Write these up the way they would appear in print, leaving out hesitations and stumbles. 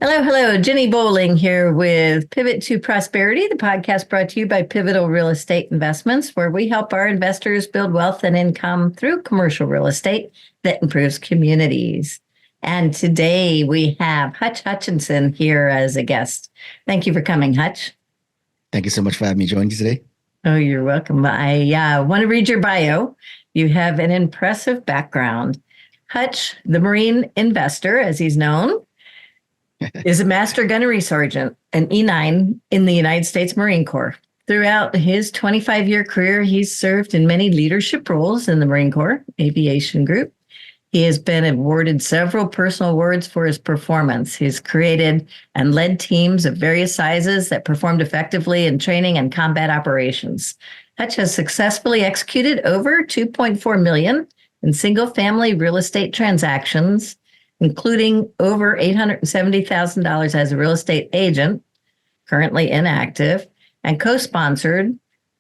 Hello, hello. Ginny Bolling here with Pivot to Prosperity, the podcast brought to you by Pivotal Real Estate Investments, where we help our investors build wealth and income through commercial real estate that improves communities. And today we have Hutch Hutchinson here as a guest. Thank you for coming, Hutch. Thank you so much for having me join you today. Oh, you're welcome. I want to read your bio. You have an impressive background. Hutch, the Marine investor, as he's known, is a master gunnery sergeant, an E9 in the United States Marine Corps. Throughout his 25-year career, he's served in many leadership roles in the Marine Corps Aviation Group. He has been awarded several personal awards for his performance. He's created and led teams of various sizes that performed effectively in training and combat operations. Hutch has successfully executed over $2.4 million in single-family real estate transactions, including over $870,000 as a real estate agent, currently inactive, and co-sponsored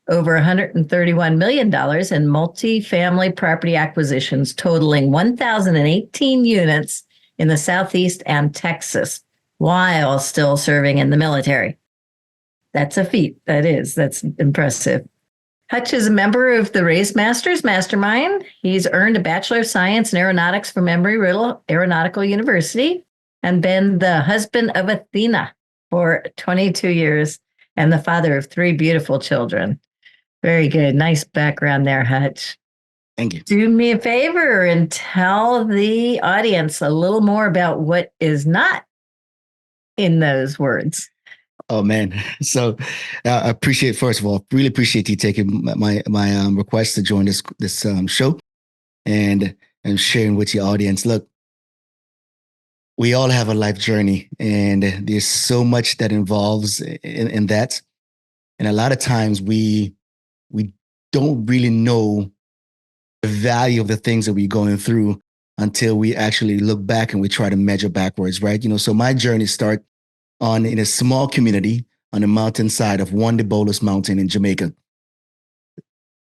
over $131 million in multifamily property acquisitions totaling 1,018 units in the Southeast and Texas, while still serving in the military. That's a feat. That's impressive. Hutch is a member of the Raise Masters Mastermind. He's earned a Bachelor of Science in Aeronautics from Embry-Riddle Aeronautical University and been the husband of Athena for 22 years and the father of 3 beautiful children. Very good. Nice background there, Hutch. Thank you. Do me a favor and tell the audience a little more about what is not in those words. Oh man! So I appreciate, first of all, really appreciate you taking my request to join this show and sharing with your audience. Look, we all have a life journey, and there's so much that involves in that, and a lot of times we don't really know the value of the things that we're going through until we actually look back and we try to measure backwards, right? So my journey started in a small community on the mountainside of Formidable Mountain in Jamaica.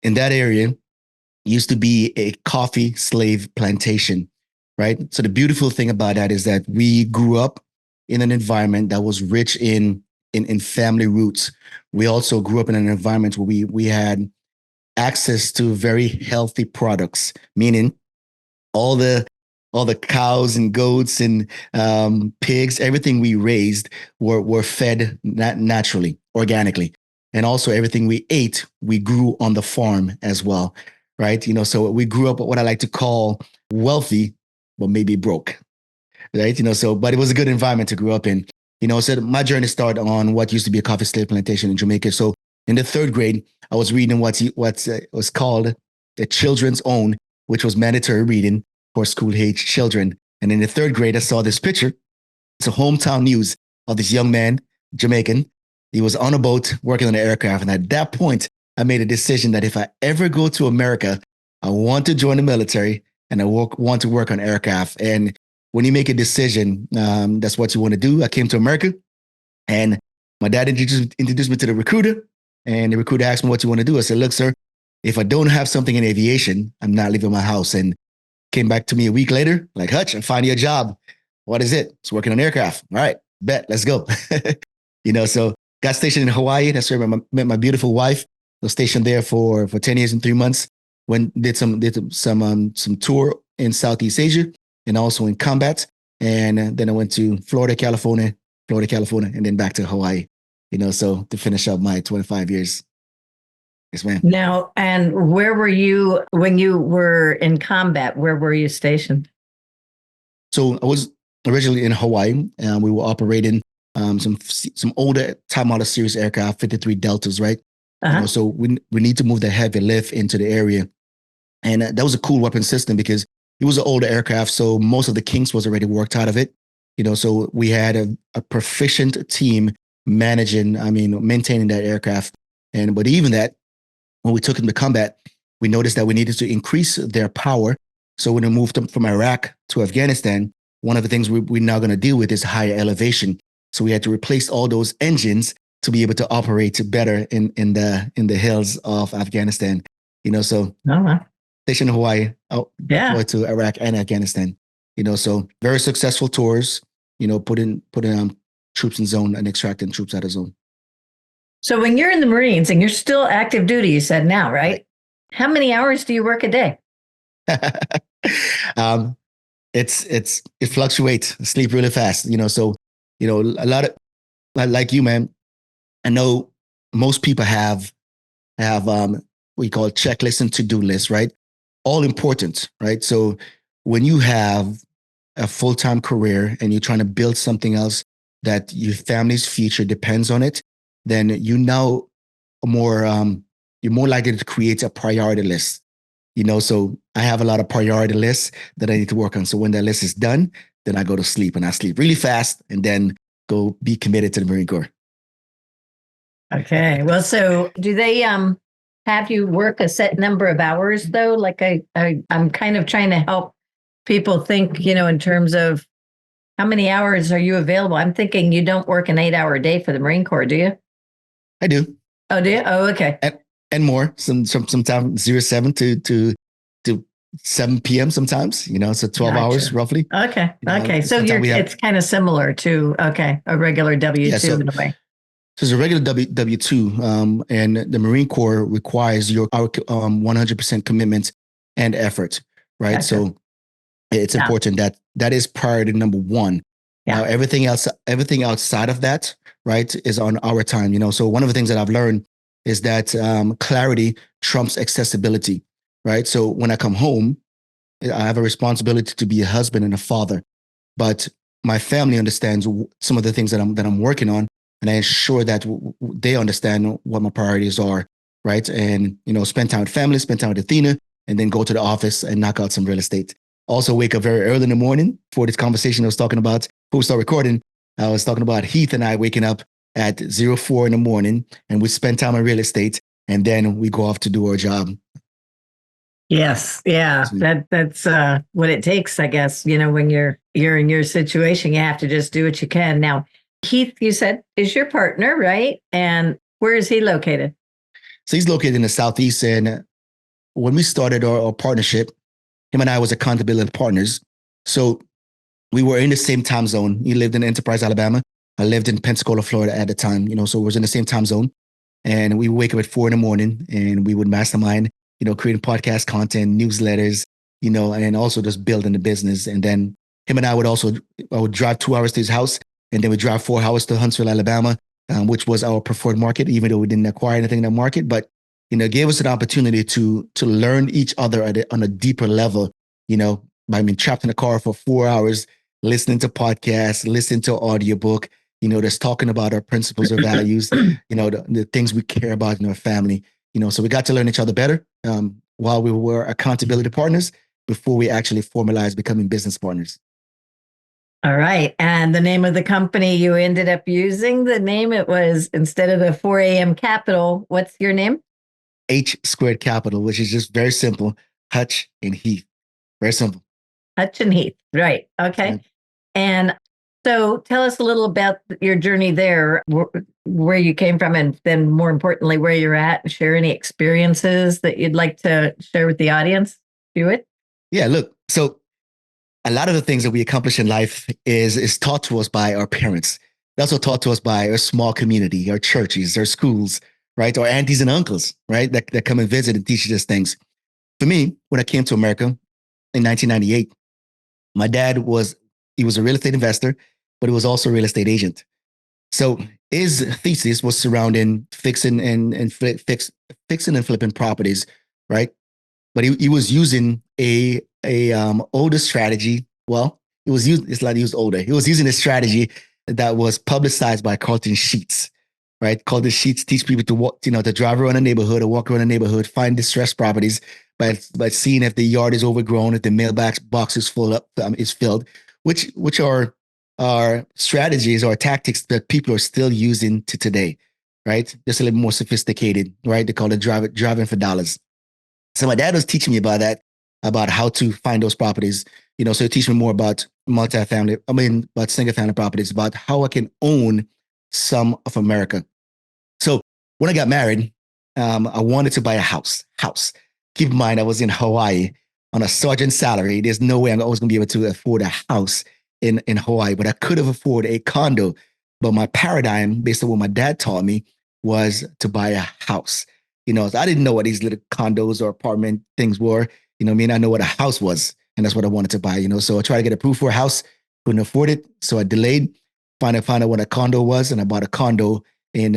In that area used to be a coffee slave plantation, right? So the beautiful thing about that is that we grew up in an environment that was rich in family roots. We also grew up in an environment where we had access to very healthy products, meaning all the cows and goats and pigs, everything we raised were fed naturally, organically. And also everything we ate, we grew on the farm as well, right? So we grew up what I like to call wealthy, but maybe broke, right? But it was a good environment to grow up in. So my journey started on what used to be a coffee slave plantation in Jamaica. So in the 3rd grade, I was reading what was called the Children's Own, which was mandatory reading for school-age children. And in the 3rd grade, I saw this picture. It's a hometown news of this young man, Jamaican. He was on a boat working on an aircraft. And at that point, I made a decision that if I ever go to America, I want to join the military and I want to work on aircraft. And when you make a decision, that's what you want to do. I came to America and my dad introduced me to the recruiter. And the recruiter asked me, what you want to do? I said, look, sir, if I don't have something in aviation, I'm not leaving my house. And came back to me a week later, like, Hutch, I found you a job. What is it? It's working on aircraft. All right, bet, let's go. So got stationed in Hawaii. That's where I met my beautiful wife. I was stationed there for 10 years and 3 months. Did some tour in Southeast Asia and also in combat. And then I went to Florida, California, and then back to Hawaii, so to finish up my 25 years. Yes, ma'am. Now, and where were you when you were in combat? Where were you stationed? So I was originally in Hawaii, and we were operating some older Time Model Series aircraft, 53 Deltas, right? Uh-huh. So we need to move the heavy lift into the area. And that was a cool weapon system because it was an older aircraft, so most of the kinks was already worked out of it. So we had a proficient team maintaining that aircraft. But even that, when we took them to combat, we noticed that we needed to increase their power. So when we moved them from Iraq to Afghanistan, one of the things we're now going to deal with is higher elevation. So we had to replace all those engines to be able to operate better in the hills of Afghanistan. So stationed in Hawaii, Yeah. to Iraq and Afghanistan. So very successful tours. putting troops in zone and extracting troops out of zone. So when you're in the Marines and you're still active duty, you said now, right? How many hours do you work a day? It fluctuates. I sleep really fast, so a lot of, like you, man. I know most people have what you call checklists and to-do lists, right? All important, right? So when you have a full-time career and you're trying to build something else that your family's future depends on it, then more you're more likely to create a priority list. So I have a lot of priority lists that I need to work on. So when that list is done, then I go to sleep, and I sleep really fast and then go be committed to the Marine Corps. Okay. Well, so do they have you work a set number of hours though? Like I'm kind of trying to help people think, in terms of how many hours are you available? I'm thinking you don't work an 8-hour day for the Marine Corps, do you? I do. Oh, do you? Oh, okay. And more. Sometimes 07 to 7 p.m. sometimes, so 12 hours roughly. Okay. Okay. So it's kind of similar to, a regular W-2 in a way. So it's a regular W-2, and the Marine Corps requires our 100% commitment and effort, right? Gotcha. So it's important that is priority number one. Yeah. Now, everything outside of that, right, is on our time, So one of the things that I've learned is that clarity trumps accessibility, right? So when I come home, I have a responsibility to be a husband and a father, but my family understands some of the things that I'm working on, and I ensure that they understand what my priorities are, right? And spend time with family, spend time with Athena, and then go to the office and knock out some real estate. Also, wake up very early in the morning. For this conversation I was talking about before we start recording, I was talking about Heath and I waking up at 04 in the morning, and we spend time on real estate, and then we go off to do our job. Yes. Yeah. That's what it takes, I guess. When you're in your situation, you have to just do what you can. Now, Heath, you said, is your partner, right? And where is he located? So he's located in the Southeast. And when we started our partnership, him and I was accountability partners. So we were in the same time zone. He lived in Enterprise, Alabama. I lived in Pensacola, Florida at the time, so we was in the same time zone. And we would wake up at 4 a.m. and we would mastermind, creating podcast content, newsletters, and also just building the business. And then him and I would drive 2 hours to his house, and then we drive 4 hours to Huntsville, Alabama, which was our preferred market, even though we didn't acquire anything in that market. But, gave us an opportunity to learn each other on a deeper level, by being trapped in a car for 4 hours, listening to podcasts, listening to audiobook, just talking about our principles or values, the things we care about in our family, so we got to learn each other better while we were accountability partners before we actually formalized becoming business partners. All right. And the name of the company you ended up using, it was, instead of the 4 a.m. Capital, what's your name? H Squared Capital, which is just very simple. Hutch and Heath. Very simple. Hutch and Heath. Right. Okay. Yeah. And so tell us a little about your journey there, where you came from, and then more importantly, where you're at. Share any experiences that you'd like to share with the audience. Do it. Yeah, look, so a lot of the things that we accomplish in life is taught to us by our parents. They're also taught to us by our small community, our churches, our schools, right? Our aunties and uncles, right? That come and visit and teach us things. For me, when I came to America in 1998, my dad was a real estate investor, but he was also a real estate agent. So his thesis was surrounding fixing and flipping properties, right? But he was using a older strategy. Well, it's like he was older. He was using a strategy that was publicized by Carlton Sheets, right? Carlton Sheets teach people to walk, to drive around a neighborhood or walk around a neighborhood, find distressed properties by seeing if the yard is overgrown, if the mailbox box is filled, which are strategies or tactics that people are still using to today, right? Just a little more sophisticated, right? They call it driving for dollars. So my dad was teaching me about how to find those properties, so he teach me more about about single family properties, about how I can own some of America. So when I got married, I wanted to buy a house. Keep in mind, I was in Hawaii on a sergeant salary. There's no way I was going to be able to afford a house in Hawaii, but I could have afforded a condo. But my paradigm, based on what my dad taught me, was to buy a house. So I didn't know what these little condos or apartment things were. I know what a house was, and that's what I wanted to buy. So I tried to get approved for a house, couldn't afford it, so I delayed. Find out what a condo was, and I bought a condo in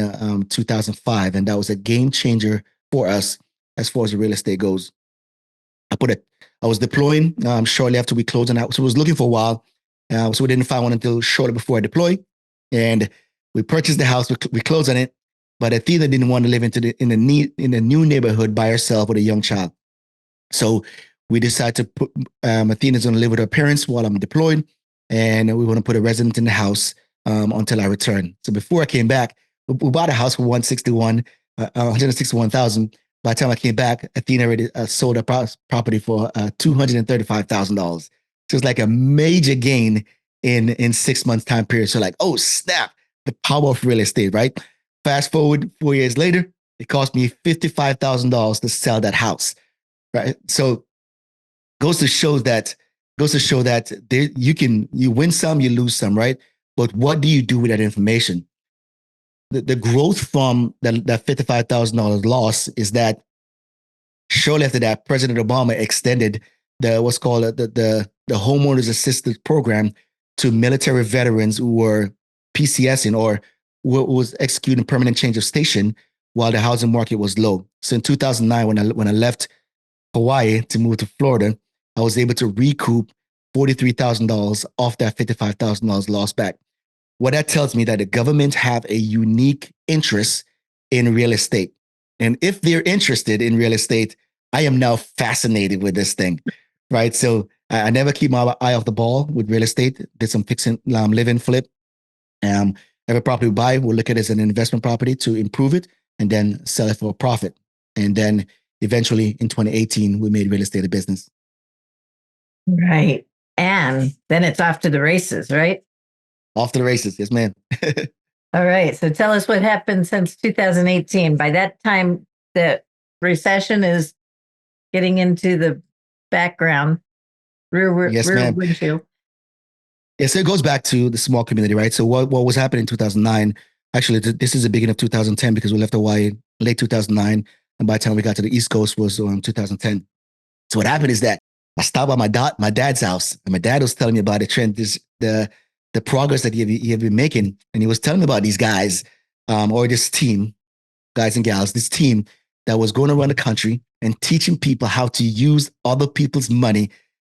2005, and that was a game changer for us as far as the real estate goes. I was deploying shortly after we closed on that, so I was looking for a while. So we didn't find one until shortly before I deployed, and we purchased the house. We closed on it, but Athena didn't want to live in the new neighborhood by herself with a young child. So we decided to put Athena's going to live with her parents while I'm deployed, and we want to put a resident in the house until I return. So before I came back, we bought a house for 161,000. By the time I came back, Athena already sold a property for $235,000. So it's like a major gain in 6 months time period. So like, oh snap, the power of real estate, right? Fast forward 4 years later, it cost me $55,000 to sell that house, right? So goes to show that you win some, you lose some, right? But what do you do with that information? The growth from that $55,000 loss is that shortly after that, President Obama extended what's called the homeowners assistance program to military veterans who were PCSing or was executing permanent change of station while the housing market was low. So in 2009, when I left Hawaii to move to Florida, I was able to recoup $43,000 off that $55,000 lost back. What that tells me that the government have a unique interest in real estate. And if they're interested in real estate, I am now fascinated with this thing, right? So I never keep my eye off the ball with real estate. Did some fixing, live and flip. Every property we buy, we'll look at it as an investment property to improve it and then sell it for a profit. And then eventually in 2018, we made real estate a business. Right. And then it's off to the races, right? Off to the races. Yes, ma'am. All right. So tell us what happened since 2018. By that time, the recession is getting into the background, rear windshield. Yeah, so it goes back to the small community, right? So what was happening in 2009, actually, this is the beginning of 2010 because we left Hawaii late 2009. And by the time we got to the East Coast was 2010. So what happened is that I stopped by my dad's house, and my dad was telling me about the trend, the progress that he had been making. And he was telling me about these guys or this team, guys and gals, this team that was going around the country and teaching people how to use other people's money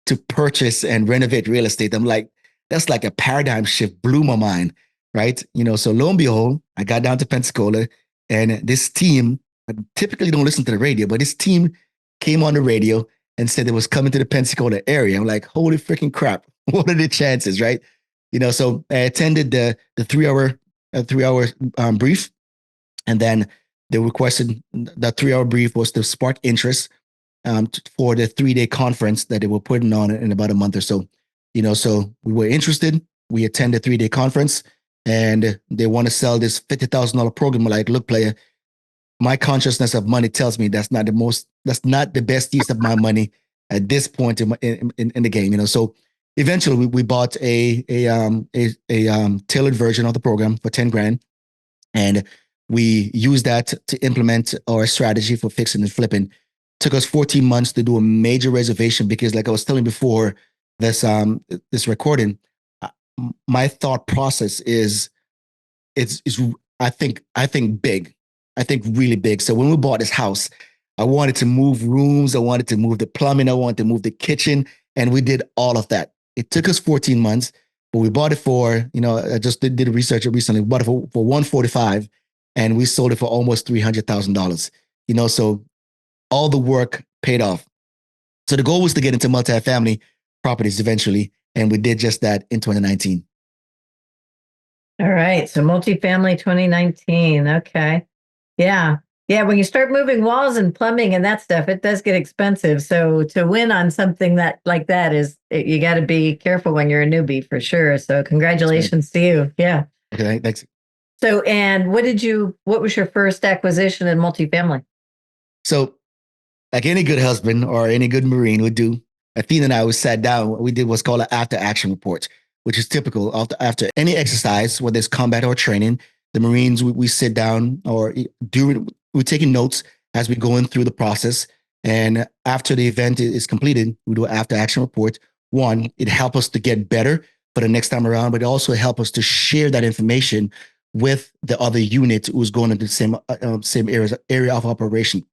to purchase and renovate real estate. I'm like, that's like a paradigm shift, blew my mind, right? So lo and behold, I got down to Pensacola, and this team, I typically don't listen to the radio, but this team came on the radio and said it was coming to the Pensacola area. I'm like, holy freaking crap. What are the chances, right? So I attended the 3-hour brief, and then they requested that 3-hour brief was to spark interest for the 3-day conference that they were putting on in about a month or so. So we were interested. We attended the 3-day conference, and they want to sell this $50,000 program. Like, look, player, my consciousness of money tells me that's not the best use of my money at this point in the game. So eventually we bought a tailored version of the program for 10 grand. And we used that to implement our strategy for fixing and flipping. Took us 14 months to do a major reservation because, like I was telling before this recording, my thought process is I think big. I think really big. So when we bought this house, I wanted to move rooms. I wanted to move the plumbing. I wanted to move the kitchen. And we did all of that. It took us 14 months, but we bought it for, I just did research recently. We bought it for $145, and we sold it for almost $300,000. So all the work paid off. So the goal was to get into multifamily properties eventually. And we did just that in 2019. All right. So multifamily 2019. Okay. Yeah. Yeah. When you start moving walls and plumbing and that stuff, it does get expensive. So to win on something like that you got to be careful when you're a newbie for sure. So congratulations to you. Yeah. Okay. Thanks. So, and what was your first acquisition in multifamily? So like any good husband or any good Marine would do, Athena and I sat down. We did what's called an after action report, which is typical after any exercise, whether it's combat or training, the Marines, we sit down or we're taking notes as we're going through the process. And after the event is completed, we do an after action report. One, it helps us to get better for the next time around, but it also helps us to share that information with the other unit who's going into the same area of operation.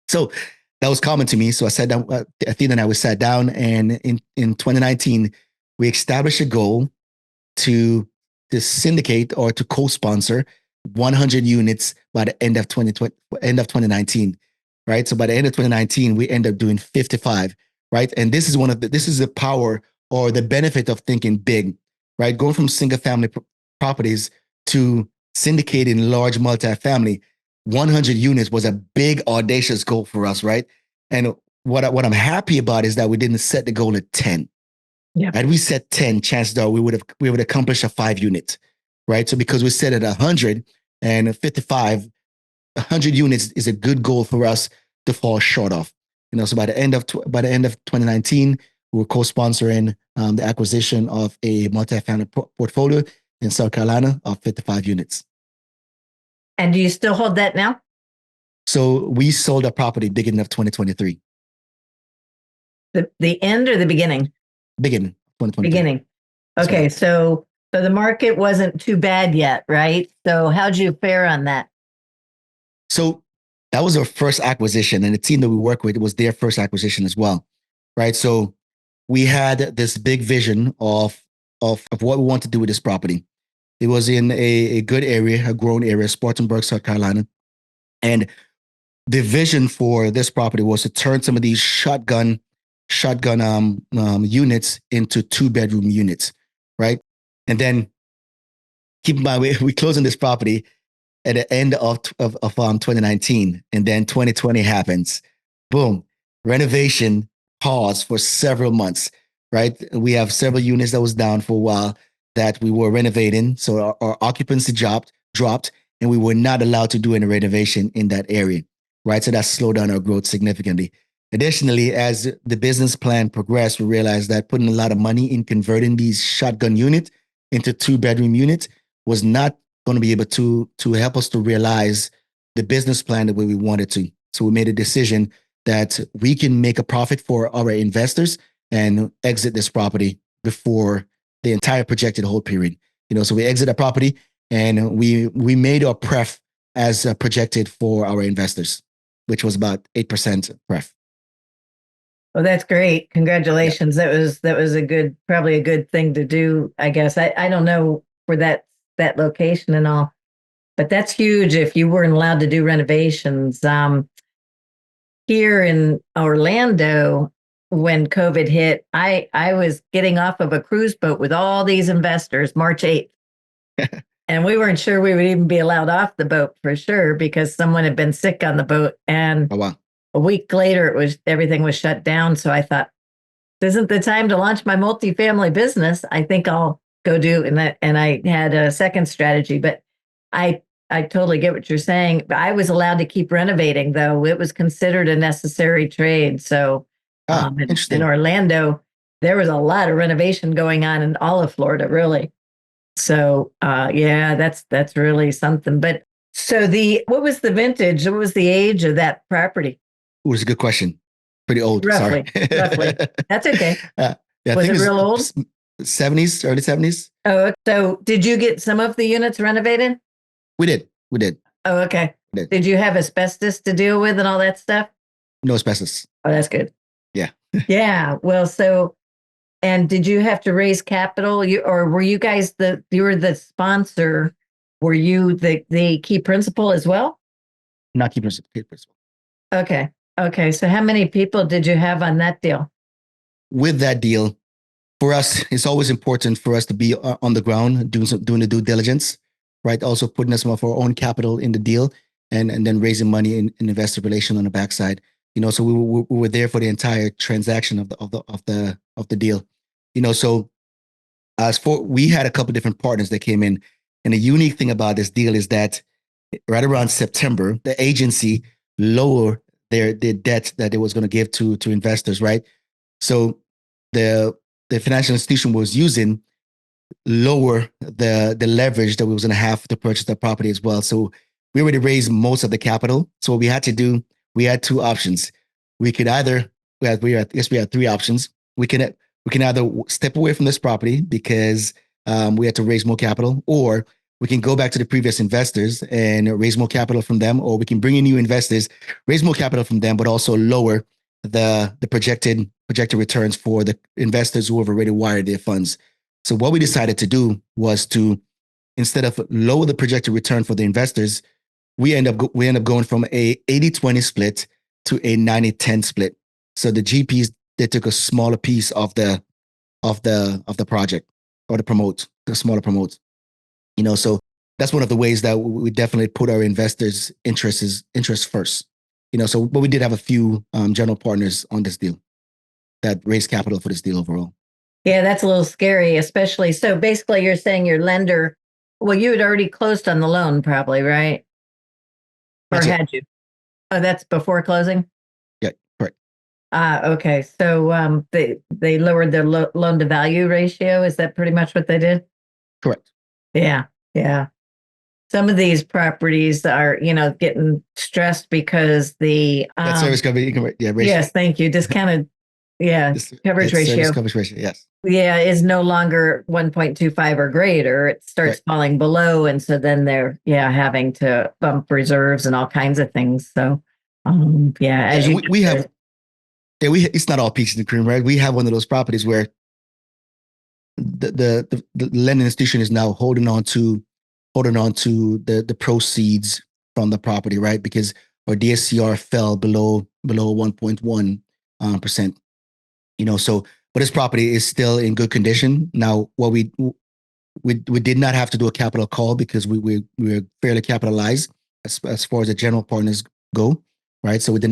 So that was common to me. So I sat down, Athena and I, we sat down, and in 2019, we established a goal to syndicate or to co-sponsor 100 units by the end of 2019, right? So by the end of 2019, we end up doing 55, right? And this is the power or the benefit of thinking big, right? Going from single family properties to syndicating large multifamily. 100 units was a big, audacious goal for us, right? And what I'm happy about is that we didn't set the goal at 10. Yeah. Had we set 10, chances are we would accomplish a 5 unit, right? So because we set it at 100 and 55, 100 units is a good goal for us to fall short of. So by the end of 2019, we were co-sponsoring the acquisition of a multifamily portfolio in South Carolina of 55 units. And do you still hold that now? So we sold our property beginning of 2023. The end or the beginning? Beginning 2023. Beginning. Okay, right. So the market wasn't too bad yet, right? So how'd you fare on that? So that was our first acquisition, and the team that we work with was their first acquisition as well, right? So we had this big vision of what we want to do with this property. It was in a good area, a growing area, Spartanburg, South Carolina. And the vision for this property was to turn some of these shotgun units into 2-bedroom units, right? And then keep in mind, we closed on this property at the end of 2019, and then 2020 happens. Boom, renovation paused for several months, right? We have several units that was down for a while that we were renovating. So our occupancy dropped, and we were not allowed to do any renovation in that area, right? So that slowed down our growth significantly. Additionally, as the business plan progressed, we realized that putting a lot of money in converting these shotgun units into 2-bedroom units was not going to be able to help us to realize the business plan the way we wanted to. So we made a decision that we can make a profit for our investors and exit this property before the entire projected hold period. So we exit a property and we made our pref as projected for our investors, which was about 8% pref. Well, that's great. Congratulations. Yeah. That was probably a good thing to do, I guess. I don't know for that location and all, but that's huge if you weren't allowed to do renovations. Here in Orlando, when COVID hit, I was getting off of a cruise boat with all these investors March 8th. And we weren't sure we would even be allowed off the boat for sure because someone had been sick on the boat. And oh, wow. A week later, everything was shut down. So I thought, this isn't the time to launch my multifamily business. I think I'll go do and I had a second strategy, but I totally get what you're saying. I was allowed to keep renovating, though. It was considered a necessary trade. So in Orlando, there was a lot of renovation going on in all of Florida, really. So yeah, that's really something. But so what was the vintage? What was the age of that property? It was a good question. Pretty old. Roughly. That's okay. Yeah, was it real old? 70s, early 70s. Oh, so did you get some of the units renovated? We did. Oh, okay. Did you have asbestos to deal with and all that stuff? No asbestos. Oh, that's good. Yeah. Yeah. Well, and did you have to raise capital? Or were you guys you were the sponsor? Were you the key principal as well? Not key principal. Okay. So how many people did you have on that deal? With that deal, for us, it's always important for us to be on the ground, doing the due diligence, right? Also putting some of our own capital in the deal and then raising money in investor relation on the backside. So we were there for the entire transaction of the deal. So we had a couple different partners that came in. And the unique thing about this deal is that right around September, the agency lowered their debt that they was going to give to investors, right? So the financial institution was using lower the leverage that we was going to have to purchase the property as well. So we already raised most of the capital. So what we had to do, we had two options. We could either I guess we had three options. We can either step away from this property because we had to raise more capital, or we can go back to the previous investors and raise more capital from them, or we can bring in new investors, raise more capital from them, but also lower the projected returns for the investors who have already wired their funds. So what we decided to do was to, instead of lower the projected return for the investors, we end up going from a 80-20 split to a 90-10 split. So the GPs, they took a smaller piece of the project, or the smaller promotes. So that's one of the ways that we definitely put our investors' interests first. But we did have a few general partners on this deal that raised capital for this deal overall. Yeah, that's a little scary, especially. So basically, you're saying your lender, well, you had already closed on the loan, probably, right? Or had you? Oh, that's before closing? Yeah, correct. Okay. So they lowered their loan to value ratio. Is that pretty much what they did? Correct. Yeah. Yeah. Some of these properties are, getting stressed because the That service coverage, ratio. Yes, thank you. Discounted, coverage ratio. Service coverage ratio, yes. Yeah, is no longer 1.25 or greater. It starts falling below, and so then they're having to bump reserves and all kinds of things. So, as we have, it's not all peaches and cream, right? We have one of those properties where the lending institution is now holding on to the proceeds from the property, right? Because our DSCR fell below 1.1%. But this property is still in good condition. Now, what we did not have to do a capital call because we were fairly capitalized as far as the general partners go, right? So we did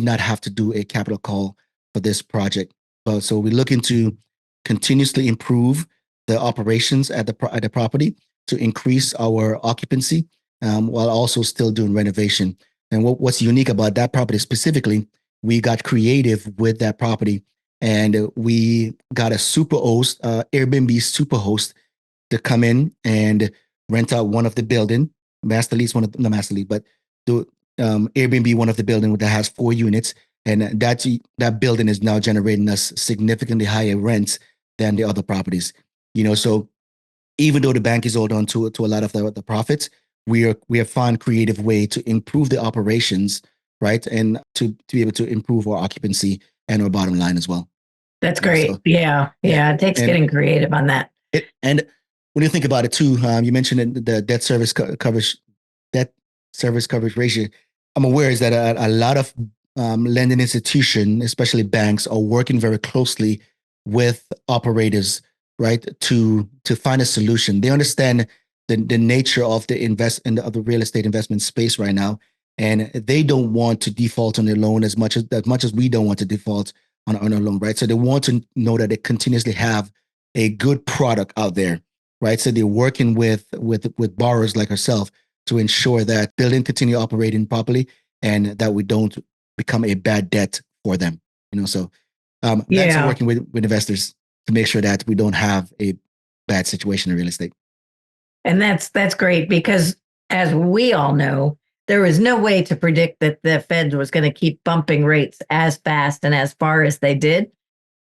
not have to do a capital call for this project. So we're looking to continuously improve the operations at the property to increase our occupancy, while also still doing renovation. And what's unique about that property specifically, we got creative with that property, and we got a super host, Airbnb super host, to come in and rent out one of the building, master lease, not master lease, but the Airbnb one of the building that has 4 units, and that building is now generating us significantly higher rents than the other properties. So even though the bank is holding on to a lot of the profits, we have found creative way to improve the operations, right, and to be able to improve our occupancy and our bottom line as well. That's great. So, it takes getting creative on that. And when you think about it too, you mentioned the debt service coverage ratio. I'm aware is that a lot of lending institutions, especially banks, are working very closely with operators, right, to find a solution. They understand the nature of the real estate investment space right now, and they don't want to default on their loan as much as we don't want to default on our loan, right? So they want to know that they continuously have a good product out there, right? So they're working with borrowers like ourselves to ensure that building continue operating properly and that we don't become a bad debt for them. So that's working with investors to make sure that we don't have a bad situation in real estate. And that's great, because as we all know, there was no way to predict that the Fed was going to keep bumping rates as fast and as far as they did.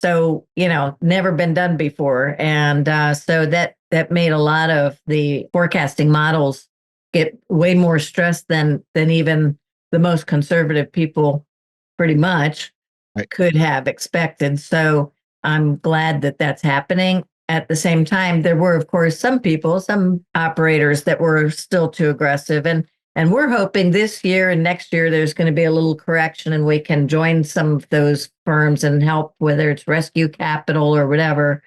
So, never been done before. And so that made a lot of the forecasting models get way more stressed than even the most conservative people pretty much could have expected. So I'm glad that that's happening. At the same time, there were, of course, some operators that were still too aggressive. And we're hoping this year and next year there's going to be a little correction, and we can join some of those firms and help, whether it's rescue capital or whatever,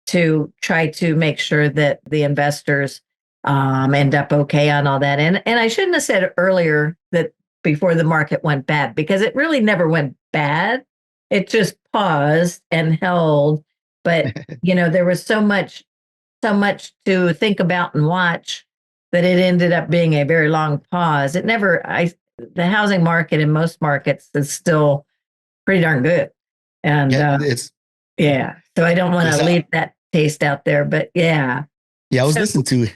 to try to make sure that the investors end up okay on all that. And I shouldn't have said earlier that before the market went bad, because it really never went bad. It just paused and held. But, there was so much to think about and watch that it ended up being a very long pause. The housing market in most markets is still pretty darn good. And so I don't want to leave that taste out there. But yeah. Yeah, So I was listening to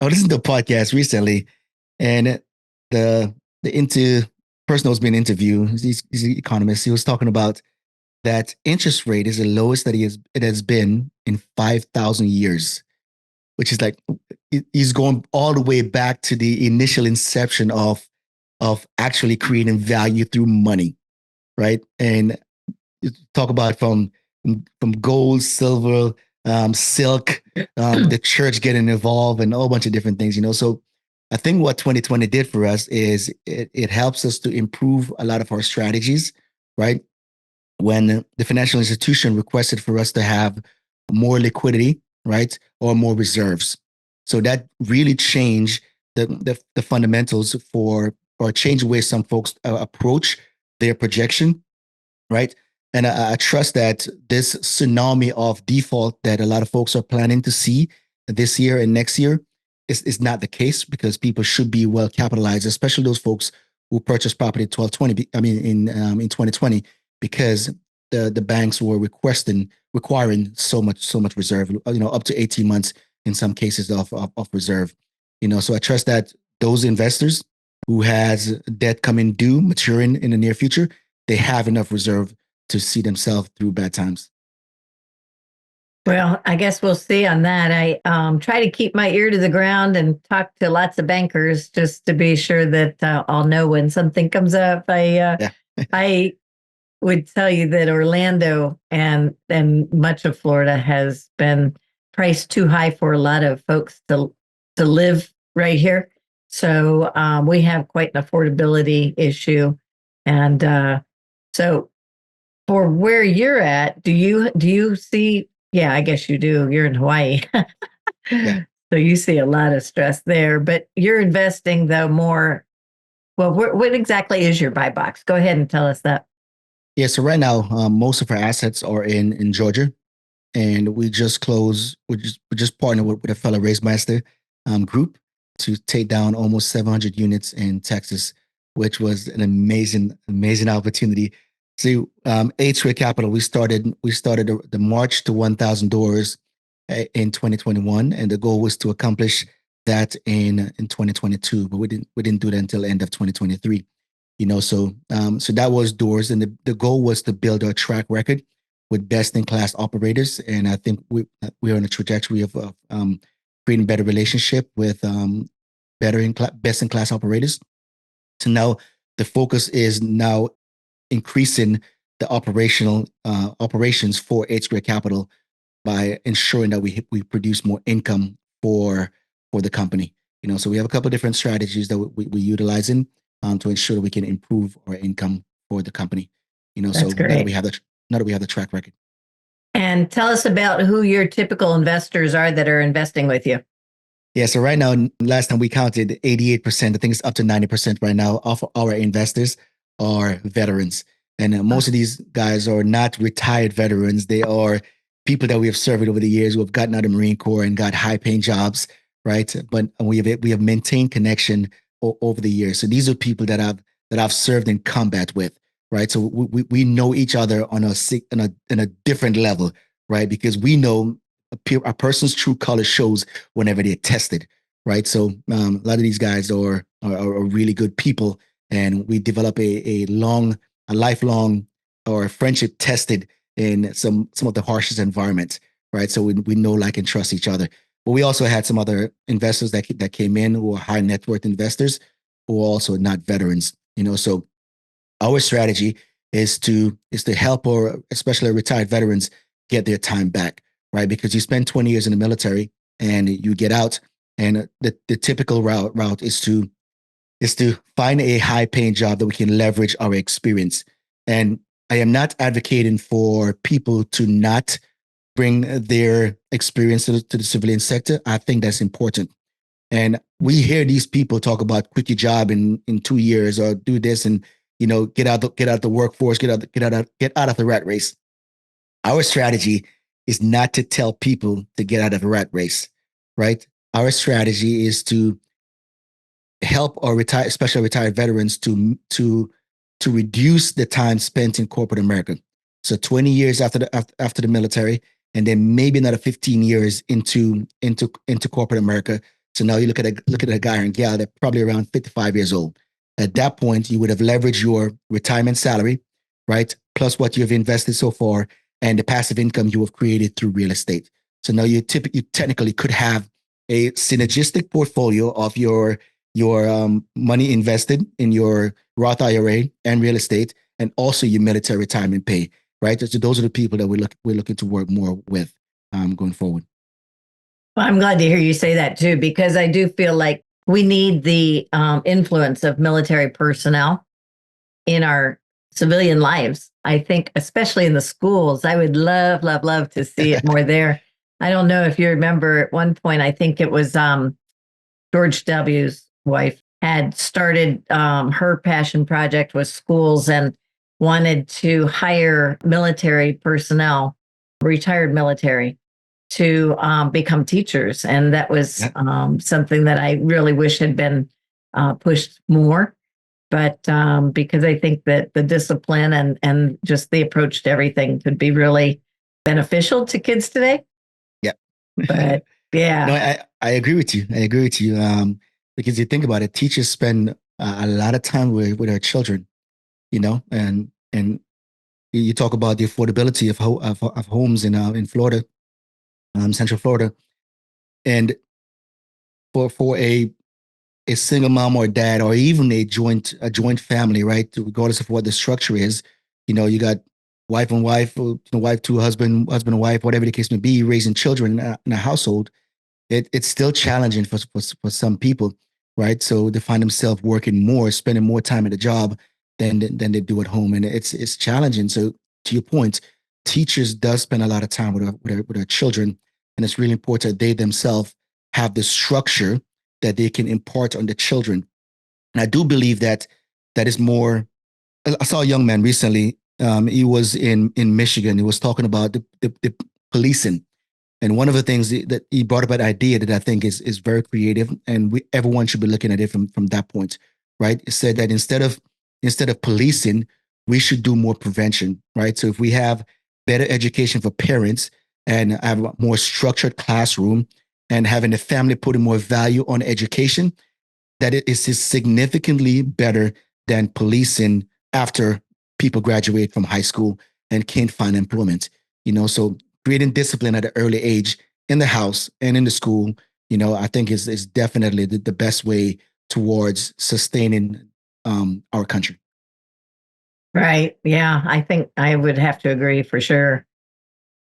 a podcast recently, and the into person who's been interviewed, he's an economist. He was talking about that interest rate is the lowest that it has been in 5,000 years, which is like he's going all the way back to the initial inception of actually creating value through money, right? And you talk about from gold, silver, silk, the church getting involved, and a whole bunch of different things. So I think what 2020 did for us is it helps us to improve a lot of our strategies, right? When the financial institution requested for us to have more liquidity, right, or more reserves. So that really changed the fundamentals or change the way some folks approach their projection, right? And I trust that this tsunami of default that a lot of folks are planning to see this year and next year is not the case, because people should be well capitalized, especially those folks who purchased property 1220. I mean, in 2020, because the banks were requiring so much reserve, up to 18 months in some cases of reserve. So I trust that those investors who has debt coming due, maturing in the near future, they have enough reserve to see themselves through bad times. well, I guess we'll see on that. I try to keep my ear to the ground and talk to lots of bankers just to be sure that I'll know when something comes up. Yeah. I would tell you that Orlando and much of Florida has been priced too high for a lot of folks to live right here. So we have quite an affordability issue, and so for where you're at, do you see? Yeah, I guess you do. You're in Hawaii, Yeah. so you see a lot of stress there. But you're investing though more. Well, what exactly is your buy box? Go ahead and tell us that. Yeah. So right now, most of our assets are in Georgia, and we just closed. We just partnered with a fellow race master group to take down almost 700 units in Texas, which was an amazing opportunity. See, H-Ray Capital, we started the march to 1,000 doors in 2021, and the goal was to accomplish that in 2022, but we didn't do that until the end of 2023. So that was doors, and the goal was to build our track record with best in class operators, and I think we're on a trajectory of creating better relationship with best in class operators. So now the focus is now increasing the operations for H Square Capital by ensuring that we produce more income for the company. So we have a couple of different strategies that we're utilizing to ensure that we can improve our income for the company. So That's great. now that we have the track record. And tell us about who your typical investors are that are investing with you. Yeah, so right now, last time we counted 88%, I think it's up to 90% right now of our investors are veterans. And most of these guys are not retired veterans. They are people that we have served over the years who have gotten out of the Marine Corps and got high paying jobs, right? But we have maintained connection over the years. So these are people that I've served in combat with, right? So we know each other on a different level, right? Because we know a person's true color shows whenever they're tested, right? So a lot of these guys are really good people, and we develop a lifelong or friendship tested in some of the harshest environments, right? So we know, like, and trust each other. But we also had some other investors that came in who are high net worth investors who are also not veterans. So our strategy is to help, or especially retired veterans, get their time back, right? Because you spend 20 years in the military and you get out, and the typical route is to find a high paying job that we can leverage our experience. And I am not advocating for people to not bring their experience to the civilian sector. I think that's important. And we hear these people talk about quit your job in 2 years, or do this and get out the workforce, get out of the rat race. Our strategy is not to tell people to get out of the rat race, right? Our strategy is to help our especially retired veterans, to reduce the time spent in corporate America. So 20 years after the military, and then maybe another 15 years into corporate America. So now you look at a guy and gal that probably around 55 years old. At that point, you would have leveraged your retirement salary, right? Plus what you've invested so far and the passive income you have created through real estate. So now you technically could have a synergistic portfolio of your money invested in your Roth IRA and real estate, and also your military retirement pay, right? So those are the people that we're looking to work more with going forward. Well, I'm glad to hear you say that too, because I do feel like we need the influence of military personnel in our civilian lives. I think, especially in the schools, I would love, love, love to see it more there. I don't know if you remember at one point, I think it was George W.'s wife had started her passion project with schools and wanted to hire military personnel, retired military, to become teachers. And that was something that I really wish had been pushed more. But because I think that the discipline and just the approach to everything could be really beneficial to kids today. Yeah. But yeah. No, I agree with you. I agree with you. Because you think about it, teachers spend a lot of time with our children, and you talk about the affordability of homes in Florida, Central Florida, and for a single mom or dad, or even a joint family, right? Regardless of what the structure is, you got wife and wife, wife to husband and wife, whatever the case may be, raising children in a household. It's still challenging for some people, right? So they find themselves working more, spending more time at a job than they do at home, and it's challenging. So to your point, teachers does spend a lot of time with our children, and it's really important they themselves have the structure that they can impart on the children. And I do believe that is more. I saw a young man recently. He was in Michigan. He was talking about the policing. And one of the things that he brought up an idea that I think is very creative, and everyone should be looking at it from that point, right? It said that instead of policing, we should do more prevention, right? So if we have better education for parents and have a more structured classroom and having the family putting more value on education, that it is significantly better than policing after people graduate from high school and can't find employment. So creating discipline at an early age in the house and in the school, I think is definitely the best way towards sustaining our country. Right. Yeah. I think I would have to agree for sure.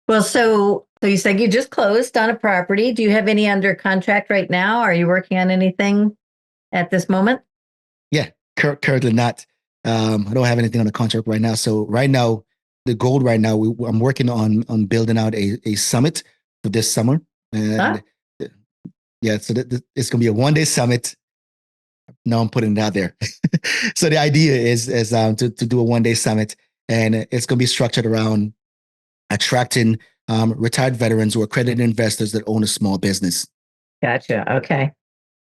Well, so you said you just closed on a property. Do you have any under contract right now? Are you working on anything at this moment? Yeah, currently not. I don't have anything on the contract right now. So right now, the goal right now, I'm working on building out a summit for this summer, and yeah, so it's gonna be a 1-day summit. Now I'm putting it out there. So the idea is to do a 1-day summit, and it's gonna be structured around attracting retired veterans or accredited investors that own a small business. Gotcha. Okay.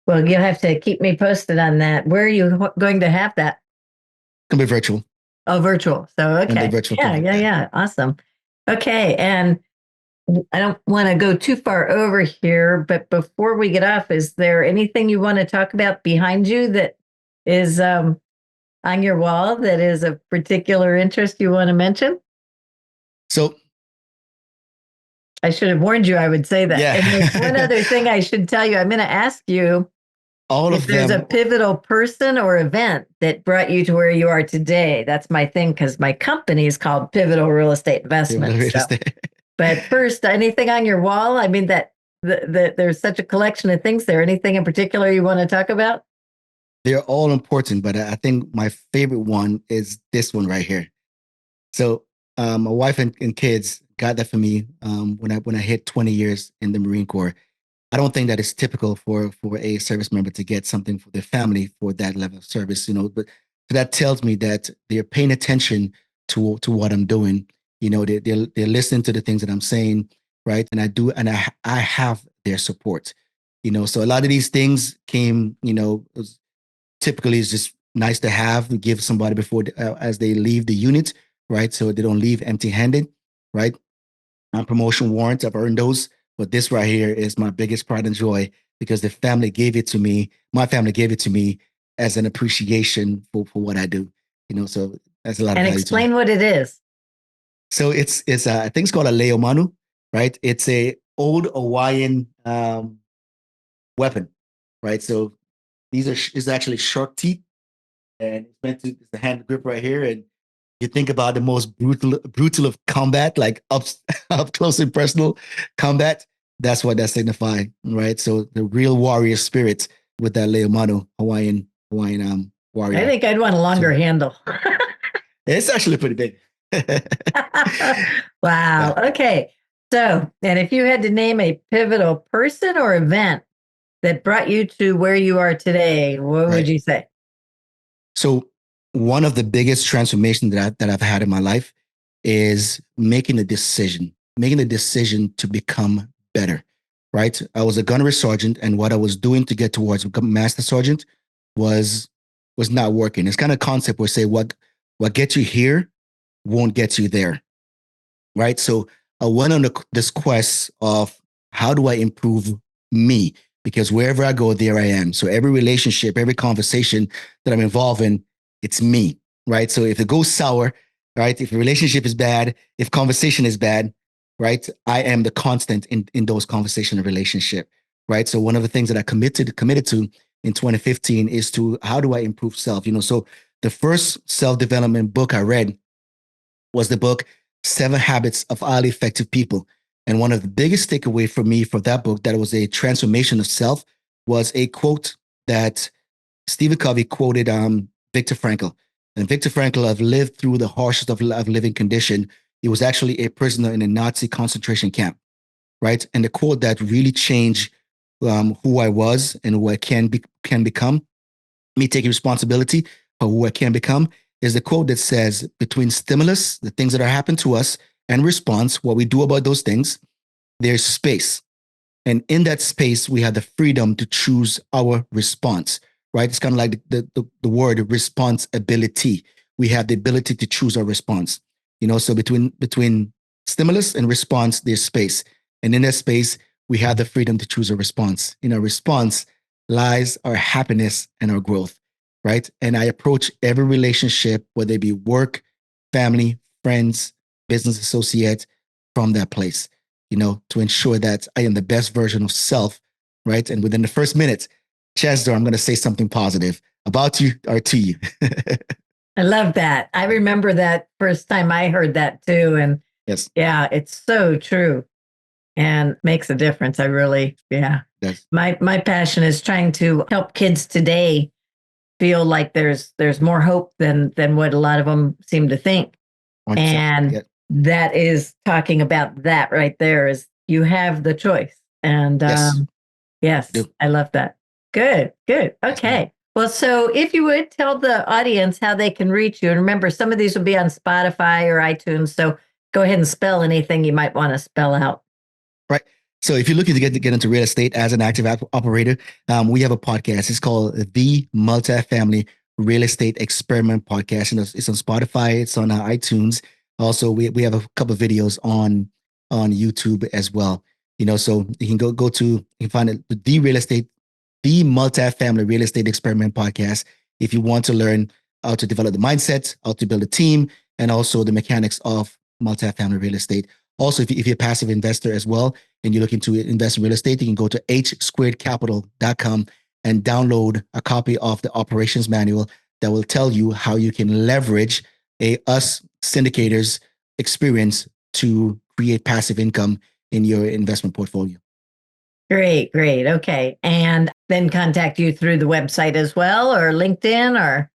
Well, you'll have to keep me posted on that. Where are you going to have that? It's gonna be virtual. Oh, virtual. So, okay. Virtual Yeah. Awesome. Okay. And I don't want to go too far over here, but before we get off, is there anything you want to talk about behind you that is on your wall that is of particular interest you want to mention? So I should have warned you I would say that. Yeah. And there's one other thing I should tell you. I'm going to ask you if there's a pivotal person or event that brought you to where you are today. That's my thing, because my company is called Pivotal Real Estate Investments. But first, anything on your wall? I mean, that there's such a collection of things there. Anything in particular you want to talk about? They're all important, but I think my favorite one is this one right here. So my wife and kids got that for me when I hit 20 years in the Marine Corps. I don't think that is typical for a service member to get something for their family for that level of service, but that tells me that they're paying attention to what I'm doing. They're listening to the things that I'm saying, right? And I have their support. So a lot of these things came, typically it's just nice to have to give somebody before as they leave the unit, right? So they don't leave empty-handed, right? promotion warrants. I've earned those, but this right here is my biggest pride and joy because the family gave it to me. My family gave it to me as an appreciation for what I do. So that's a lot of And value to me. explain what it is. So it's I think it's called a leomanu, right? It's a old Hawaiian weapon, right? So is actually shark teeth, and it's the hand grip right here. And you think about the most brutal of combat, like up close and personal combat. That's what that signifies, right? So the real warrior spirit with that leomanu Hawaiian warrior. I think I'd want a longer handle. It's actually pretty big. Wow. Yeah. Okay. So, and if you had to name a pivotal person or event that brought you to where you are today, what would you say? So one of the biggest transformations that I've had in my life is making a decision to become better, right? I was a gunnery sergeant, and what I was doing to get towards become master sergeant was not working. It's kind of concept where say what gets you here won't get you there, right? So I went on this quest of how do I improve me? Because wherever I go, there I am. So every relationship, every conversation that I'm involved in, it's me, right? So if it goes sour, right? If the relationship is bad, if conversation is bad, right? I am the constant in those conversation and relationship, right? So one of the things that I committed to in 2015 is to how do I improve self? So the first self-development book I read was the book 7 Habits of Highly Effective People. And one of the biggest takeaway for me from that book that was a transformation of self was a quote that Stephen Covey quoted Viktor Frankl. And Viktor Frankl have lived through the harshest of living condition. He was actually a prisoner in a Nazi concentration camp, right? And the quote that really changed who I was and who I can become, me taking responsibility for who I can become, is the quote that says, between stimulus, the things that are happening to us, and response, what we do about those things, there's space. And in that space, we have the freedom to choose our response, right? It's kind of like the word responsibility. We have the ability to choose our response. So between stimulus and response, there's space. And in that space, we have the freedom to choose a response. In our response lies our happiness and our growth, right? And I approach every relationship, whether it be work, family, friends, business associate, from that place, to ensure that I am the best version of self, right? And within the first minute, chances are I'm going to say something positive about you or to you. I love that. I remember that first time I heard that too. And yes, yeah, it's so true and makes a difference. I really, yeah. Yes. My passion is trying to help kids today feel like there's more hope than what a lot of them seem to think. And that is talking about that right there is you have the choice. And yes, I love that. Good. Okay. Well, so if you would tell the audience how they can reach you, and remember, some of these will be on Spotify or iTunes. So go ahead and spell anything you might want to spell out. Right. So if you're looking to get into real estate as an active operator, we have a podcast. It's called the Multifamily Real Estate Experiment Podcast. And it's on Spotify. It's on iTunes. Also, we have a couple of videos on YouTube as well. So you can go to, you can find it, the Multifamily Real Estate Experiment Podcast. If you want to learn how to develop the mindset, how to build a team, and also the mechanics of multifamily real estate. Also, if you're a passive investor as well, and you're looking to invest in real estate, you can go to hsquaredcapital.com and download a copy of the operations manual that will tell you how you can leverage us syndicators experience to create passive income in your investment portfolio. Great. Okay. And then contact you through the website as well, or LinkedIn, or?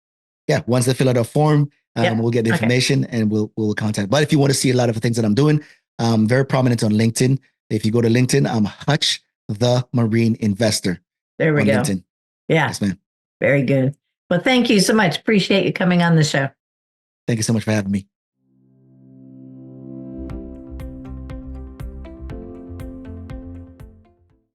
Yeah, once they fill out a form, we'll get the information and we'll contact. But if you want to see a lot of the things that I'm doing, I'm very prominent on LinkedIn. If you go to LinkedIn, I'm Hutch the Marine Investor. There we go. LinkedIn. Yeah. Yes, ma'am. Very good. Well, thank you so much. Appreciate you coming on the show. Thank you so much for having me.